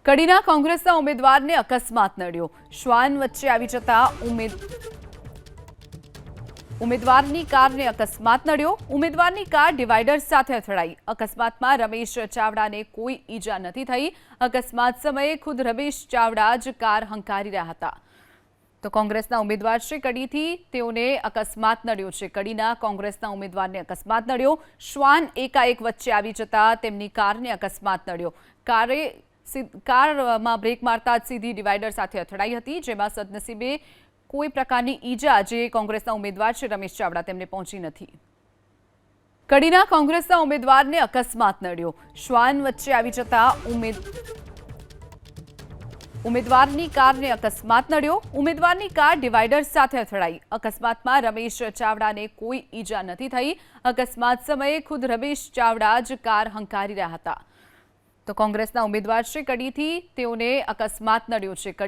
કડીના કોંગ્રેસના ઉમેદવારને અકસ્માત નડ્યો. શ્વાન વચ્ચે આવી જતા ઉમેદવારની કારને અકસ્માત નડ્યો. ઉમેદવારની કાર ડિવાઈડર સાથે અથડાઈ. અકસ્માતમાં રમેશ ચાવડાને કોઈ ઈજા નથી થઈ. અકસ્માત સમયે ખુદ રમેશ ચાવડા જ કાર હંકારી રહ્યા હતા. તો કોંગ્રેસના ઉમેદવાર શ્રી કડીથી તેઓને અકસ્માત નડ્યો છે. કડીના કોંગ્રેસના ઉમેદવારને અકસ્માત નડ્યો. શ્વાન એકાએક વચ્ચે આવી જતા તેમની કારને અકસ્માત નડ્યો. કારમાં બ્રેક મારતા જ સીધી ડિવાઈડર સાથે અથડાઈ હતી, જેમાં સદનસીબે કોઈ પ્રકારની ઈજા જે કોંગ્રેસના ઉમેદવાર છે રમેશ ચાવડા તેમને પહોંચી નથી. કડીના કોંગ્રેસના ઉમેદવારને અકસ્માત નડ્યો. શ્વાન વચ્ચે આવી જતા ઉમેદવારની કારને અકસ્માત નડ્યો. ઉમેદવારની કાર ડિવાઈડર સાથે અથડાઈ. અકસ્માતમાં રમેશ ચાવડાને કોઈ ઈજા નથી થઈ. અકસ્માત સમયે ખુદ રમેશ ચાવડા જ કાર હંકારી રહ્યા હતા. તો કોંગ્રેસના ઉમેદવાર શ્રી કડીથી તેઓને અકસ્માત નડ્યો છે.